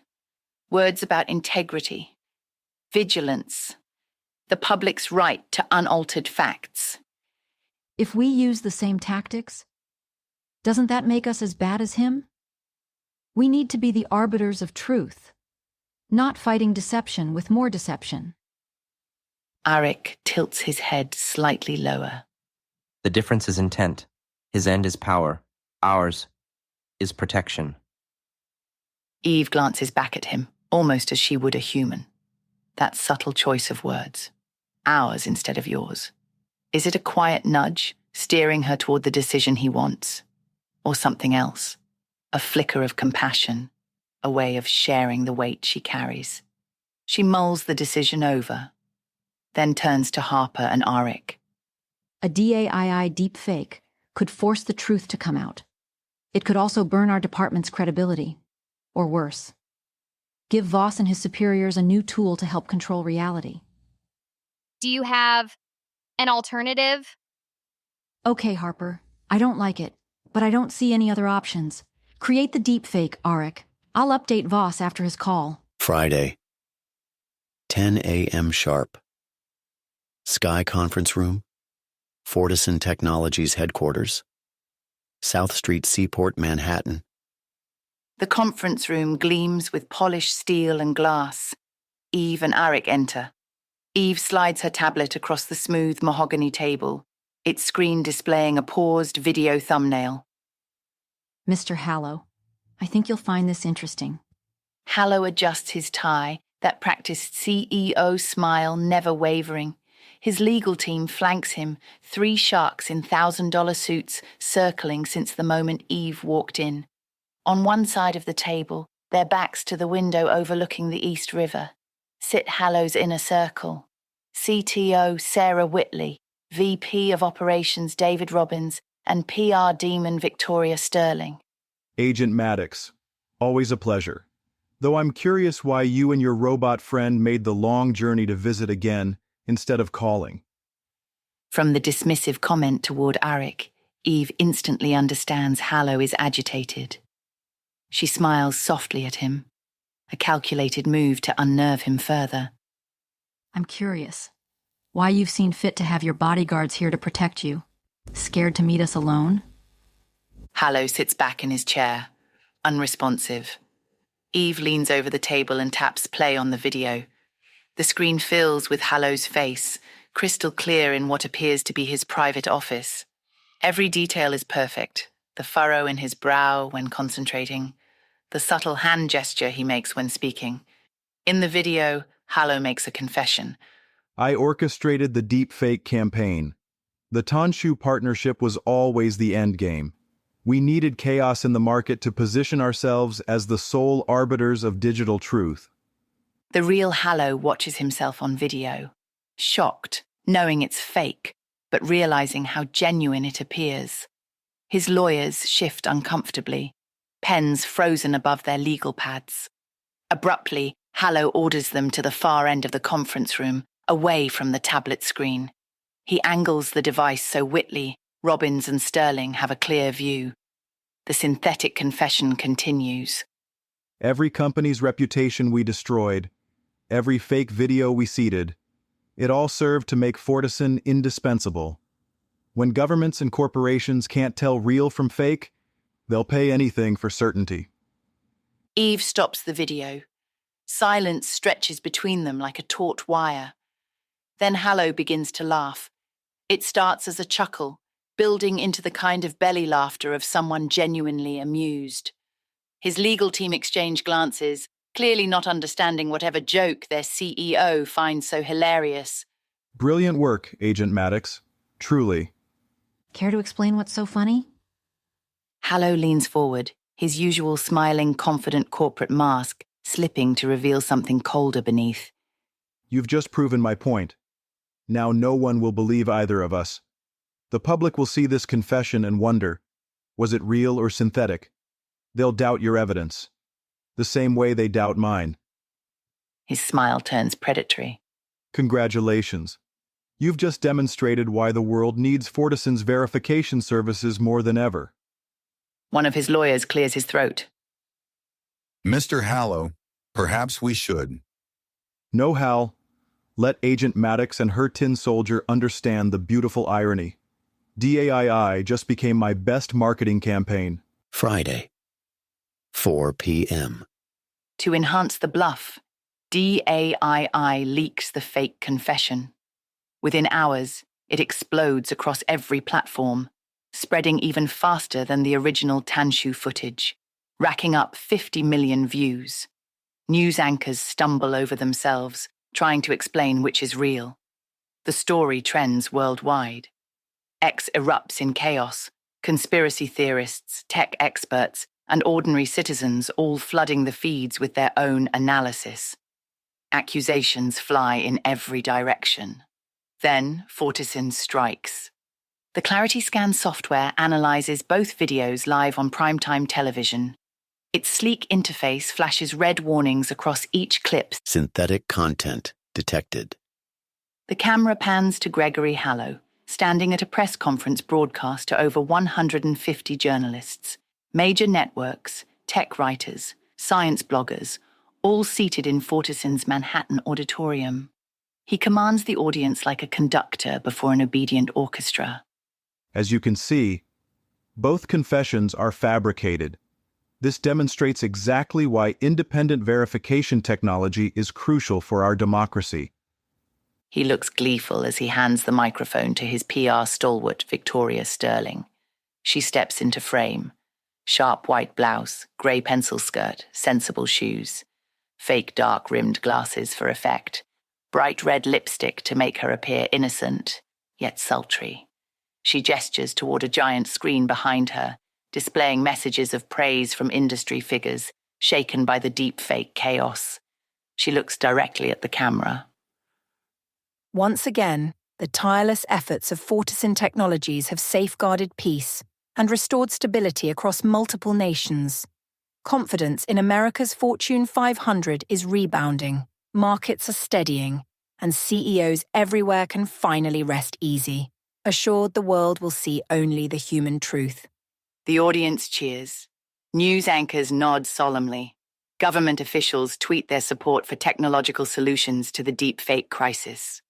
Words about integrity, vigilance, the public's right to unaltered facts. If we use the same tactics, doesn't that make us as bad as him? We need to be the arbiters of truth, not fighting deception with more deception. ARIC tilts his head slightly lower. The difference is intent. His end is power. Ours is protection. Eve glances back at him, almost as she would a human. That subtle choice of words. Ours instead of yours. Is it a quiet nudge, steering her toward the decision he wants? Or something else? A flicker of compassion, a way of sharing the weight she carries. She mulls the decision over, then turns to Harper and ARIC. A DAII deepfake could force the truth to come out. It could also burn our department's credibility, or worse. Give Voss and his superiors a new tool to help control reality. Do you have an alternative? Okay, Harper. I don't like it, but I don't see any other options. Create the deepfake, ARIC. I'll update Voss after his call. Friday, 10 a.m. sharp. Sky Conference Room, Fortisin Technologies Headquarters, South Street, Seaport, Manhattan. The conference room gleams with polished steel and glass. Eve and ARIC enter. Eve slides her tablet across the smooth mahogany table, its screen displaying a paused video thumbnail. Mr. Hallow, I think you'll find this interesting. Hallow adjusts his tie, that practiced CEO smile never wavering. his legal team flanks him, 3 sharks in $1,000 suits circling since the moment Eve walked in. On one side of the table, their backs to the window overlooking the East River, sit Hallow's inner circle. CTO Sarah Whitley, VP of Operations David Robbins, and PR demon Victoria Sterling. Agent Maddox, always a pleasure. Though I'm curious why you and your robot friend made the long journey to visit again instead of calling. From the dismissive comment toward ARIC, Eve instantly understands Hallow is agitated. She smiles softly at him, a calculated move to unnerve him further. I'm curious. Why you've seen fit to have your bodyguards here to protect you? Scared to meet us alone? Hallow sits back in his chair, unresponsive. Eve leans over the table and taps play on the video. The screen fills with Hallow's face, crystal clear in what appears to be his private office. Every detail is perfect. The furrow in his brow when concentrating, the subtle hand gesture he makes when speaking. In the video, Hallow makes a confession. I orchestrated the deepfake campaign. The Tanshu partnership was always the end game. We needed chaos in the market to position ourselves as the sole arbiters of digital truth. The real Hallow watches himself on video, shocked, knowing it's fake, but realizing how genuine it appears. His lawyers shift uncomfortably, pens frozen above their legal pads. Abruptly, Hallow orders them to the far end of the conference room, away from the tablet screen. He angles the device so Whitley, Robbins and Sterling have a clear view. The synthetic confession continues. Every company's reputation we destroyed, every fake video we seeded, it all served to make Fortison indispensable. When governments and corporations can't tell real from fake, they'll pay anything for certainty. Eve stops the video. Silence stretches between them like a taut wire. Then Hallow begins to laugh. It starts as a chuckle, building into the kind of belly laughter of someone genuinely amused. His legal team exchange glances, clearly not understanding whatever joke their CEO finds so hilarious. Brilliant work, Agent Maddox. Truly. Care to explain what's so funny? Hallow leans forward, his usual smiling, confident corporate mask slipping to reveal something colder beneath. You've just proven my point. Now no one will believe either of us. The public will see this confession and wonder, was it real or synthetic? They'll doubt your evidence, the same way they doubt mine. His smile turns predatory. Congratulations. You've just demonstrated why the world needs Fortison's verification services more than ever. One of his lawyers clears his throat. Mr. Hallow, perhaps we should. No, Hal. Let Agent Maddox and her tin soldier understand the beautiful irony. DAII just became my best marketing campaign. Friday, 4 p.m. To enhance the bluff, DAII leaks the fake confession. Within hours, it explodes across every platform, spreading even faster than the original Tanshu footage, racking up 50 million views. News anchors stumble over themselves, trying to explain which is real. The story trends worldwide. X erupts in chaos, conspiracy theorists, tech experts, and ordinary citizens all flooding the feeds with their own analysis. Accusations fly in every direction. Then Fortison strikes. The Clarity Scan software analyzes both videos live on primetime television. Its sleek interface flashes red warnings across each clip. Synthetic content detected. The camera pans to Gregory Hallow, standing at a press conference broadcast to over 150 journalists, major networks, tech writers, science bloggers, all seated in Fortison's Manhattan auditorium. He commands the audience like a conductor before an obedient orchestra. As you can see, both confessions are fabricated. This demonstrates exactly why independent verification technology is crucial for our democracy. He looks gleeful as he hands the microphone to his PR stalwart, Victoria Sterling. She steps into frame. Sharp white blouse, grey pencil skirt, sensible shoes. Fake dark-rimmed glasses for effect. bright red lipstick to make her appear innocent, yet sultry. She gestures toward a giant screen behind her, displaying messages of praise from industry figures, shaken by the deepfake chaos. She looks directly at the camera. Once again, the tireless efforts of Fortison Technologies have safeguarded peace and restored stability across multiple nations. Confidence in America's Fortune 500 is rebounding, markets are steadying, and CEOs everywhere can finally rest easy, assured the world will see only the human truth. The audience cheers. News anchors nod solemnly. Government officials tweet their support for technological solutions to the deepfake crisis.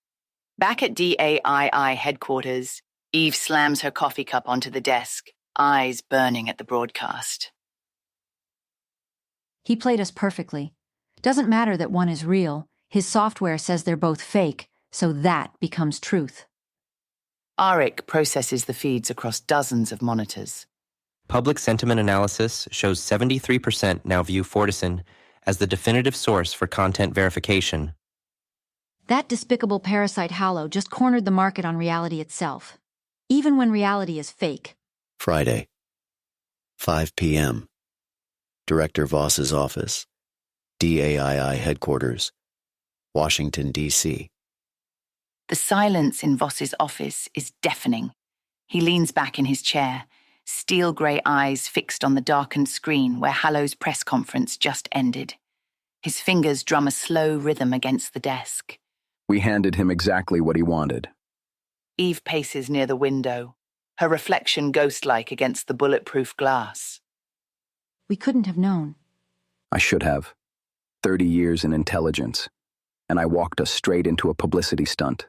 Back at DAII headquarters, Eve slams her coffee cup onto the desk, eyes burning at the broadcast. He played us perfectly. Doesn't matter that one is real. His software says they're both fake, so that becomes truth. ARIC processes the feeds across dozens of monitors. Public sentiment analysis shows 73% now view Fortison as the definitive source for content verification. That despicable parasite Hallow just cornered the market on reality itself, even when reality is fake. Friday, 5 p.m. Director Voss's office, DAII headquarters, Washington, D.C. The silence in Voss's office is deafening. He leans back in his chair, steel grey eyes fixed on the darkened screen where Hallow's press conference just ended. His fingers drum a slow rhythm against the desk. We handed him exactly what he wanted. Eve paces near the window, her reflection ghost-like against the bulletproof glass. We couldn't have known. I should have. 30 years in intelligence, and I walked us straight into a publicity stunt.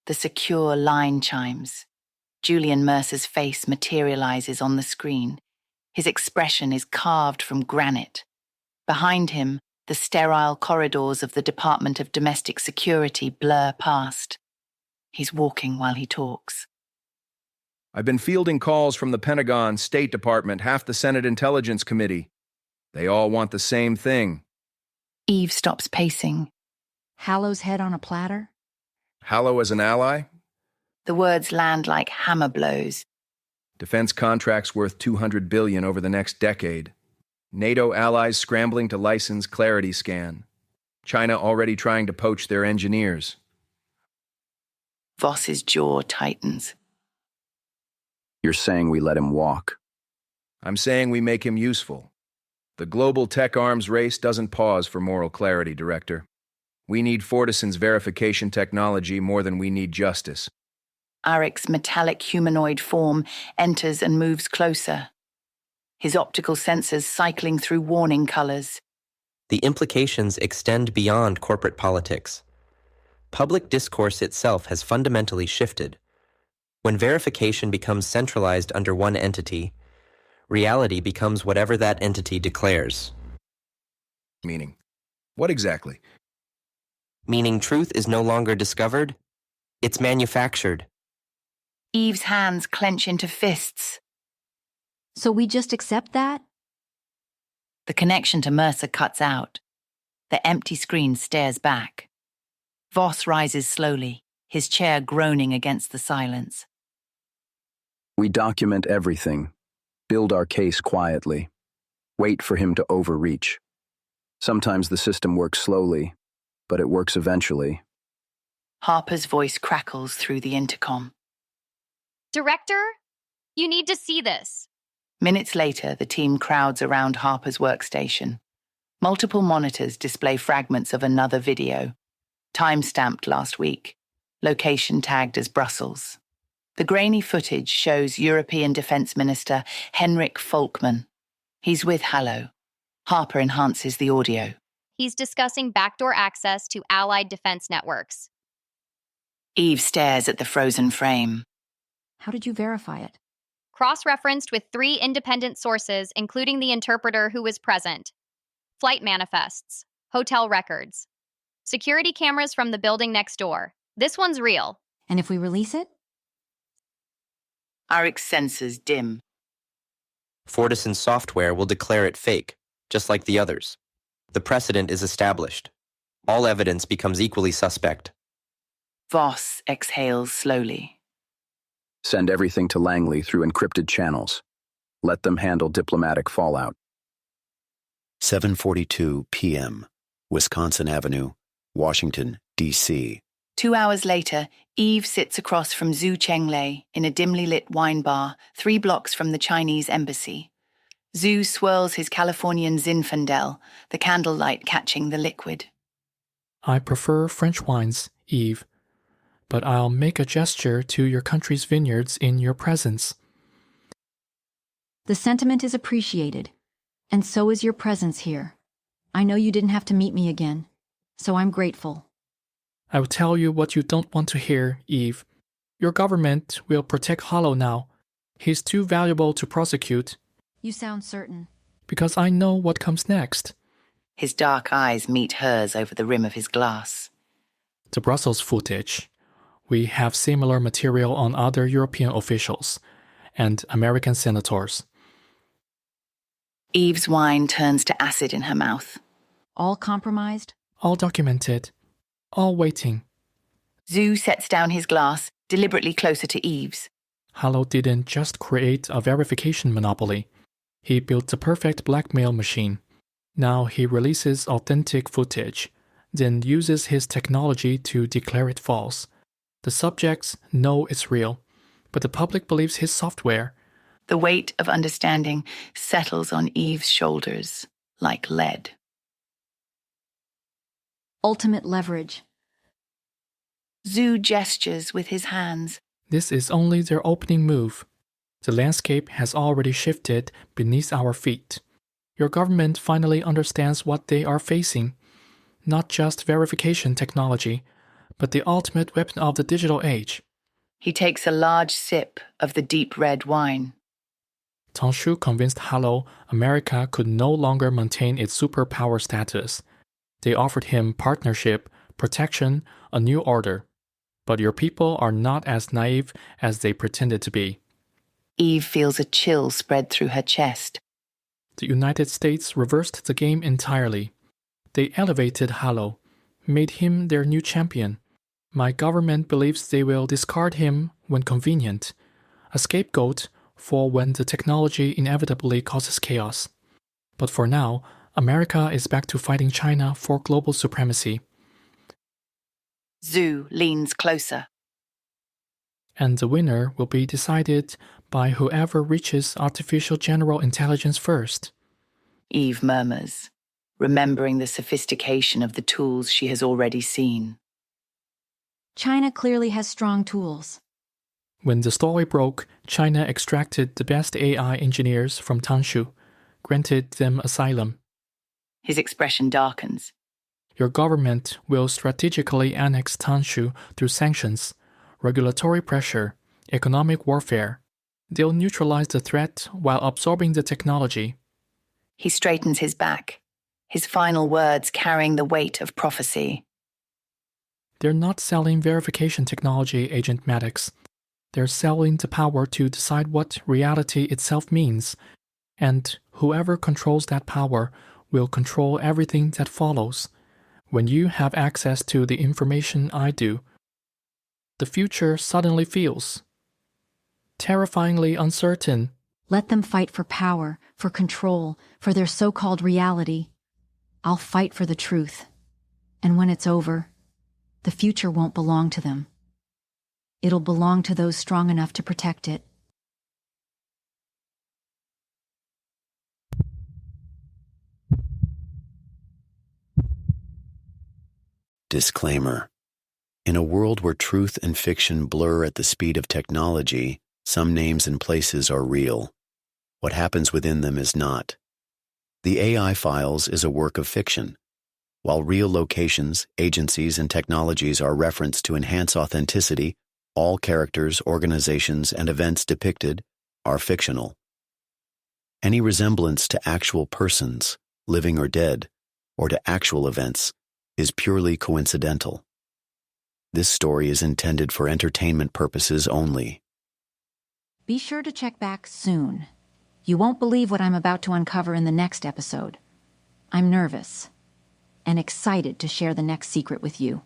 The secure line chimes. Julian Mercer's face materializes on the screen. His expression is carved from granite. Behind him, the sterile corridors of the Department of Domestic Security blur past. He's walking while he talks. I've been fielding calls from the Pentagon, State Department, half the Senate Intelligence Committee. They all want the same thing. Eve stops pacing. Hallow's head on a platter? Hallow as an ally? The words land like hammer blows. Defense contracts worth $200 billion over the next decade. NATO allies scrambling to license Clarity Scan. China already trying to poach their engineers. Voss's jaw tightens. You're saying we let him walk? I'm saying we make him useful. The global tech arms race doesn't pause for moral clarity, Director. We need Fortison's verification technology more than we need justice. ARIC's metallic humanoid form enters and moves closer. His optical sensors cycling through warning colors. The implications extend beyond corporate politics. Public discourse itself has fundamentally shifted. When verification becomes centralized under one entity, reality becomes whatever that entity declares. Meaning? What exactly? Meaning truth is no longer discovered, it's manufactured. Eve's hands clench into fists. So we just accept that? The connection to Mercer cuts out. The empty screen stares back. Voss rises slowly, his chair groaning against the silence. We document everything, build our case quietly, wait for him to overreach. Sometimes the system works slowly, but it works eventually. Harper's voice crackles through the intercom. Director, you need to see this. Minutes later, the team crowds around Harper's workstation. Multiple monitors display fragments of another video, time-stamped last week, location tagged as Brussels. The grainy footage shows European Defense Minister Henrik Folkman. He's with Hallow. Harper enhances the audio. He's discussing backdoor access to Allied defense networks. Eve stares at the frozen frame. How did you verify it? Cross-referenced with 3 independent sources, including the interpreter who was present. Flight manifests, hotel records, security cameras from the building next door. This one's real. And if we release it? ARIC's sensors dim. Fortison's software will declare it fake, just like the others. The precedent is established. all evidence becomes equally suspect. Voss exhales slowly. Send everything to Langley through encrypted channels. Let them handle diplomatic fallout. 7:42 p.m., Wisconsin Avenue, Washington, D.C. 2 hours later, Eve sits across from Zhu Chenglei in a dimly lit wine bar 3 blocks from the Chinese embassy. Zhu swirls his Californian Zinfandel, the candlelight catching the liquid. I prefer French wines, Eve, but I'll make a gesture to your country's vineyards in your presence. The sentiment is appreciated, and so is your presence here. I know you didn't have to meet me again, so I'm grateful. I will tell you what you don't want to hear, Eve. Your government will protect Hollow now. He's too valuable to prosecute. You sound certain. Because I know what comes next. His dark eyes meet hers over the rim of his glass. The Brussels footage. We have similar material on other European officials and American senators. Eve's wine turns to acid in her mouth. All compromised? All documented. All waiting. Zhu sets down his glass, deliberately closer to Eve's. Hollow didn't just create a verification monopoly. He built the perfect blackmail machine. Now he releases authentic footage, then uses his technology to declare it false. The subjects know it's real, but the public believes his software. The weight of understanding settles on Eve's shoulders like lead. Ultimate leverage. Zhu gestures with his hands. This is only their opening move. The landscape has already shifted beneath our feet. Your government finally understands what they are facing. Not just verification technology, but the ultimate weapon of the digital age. He takes a large sip of the deep red wine. Tanshu convinced Hollow America could no longer maintain its superpower status. They offered him partnership, protection, a new order. But your people are not as naive as they pretended to be. Eve feels a chill spread through her chest. The United States reversed the game entirely. They elevated Hollow, made him their new champion. My government believes they will discard him when convenient, a scapegoat for when the technology inevitably causes chaos. But for now, America is back to fighting China for global supremacy. Zhu leans closer. And the winner will be decided by whoever reaches artificial general intelligence first. Eve murmurs, remembering the sophistication of the tools she has already seen. China clearly has strong tools. When the story broke, China extracted the best AI engineers from Tanshu, granted them asylum. His expression darkens. Your government will strategically annex Tanshu through sanctions, regulatory pressure, economic warfare. They'll neutralize the threat while absorbing the technology. He straightens his back, his final words carrying the weight of prophecy. They're not selling verification technology, Agent Maddox. They're selling the power to decide what reality itself means, and whoever controls that power will control everything that follows. When you have access to the information I do, the future suddenly feels terrifyingly uncertain. Let them fight for power, for control, for their so-called reality. I'll fight for the truth. And when it's over, the future won't belong to them. It'll belong to those strong enough to protect it. Disclaimer. In a world where truth and fiction blur at the speed of technology, some names and places are real. What happens within them is not. The AI files is a work of fiction. While real locations, agencies, and technologies are referenced to enhance authenticity, all characters, organizations, and events depicted are fictional. Any resemblance to actual persons, living or dead, or to actual events, is purely coincidental. This story is intended for entertainment purposes only. Be sure to check back soon. You won't believe what I'm about to uncover in the next episode. I'm nervous. and excited to share the next secret with you.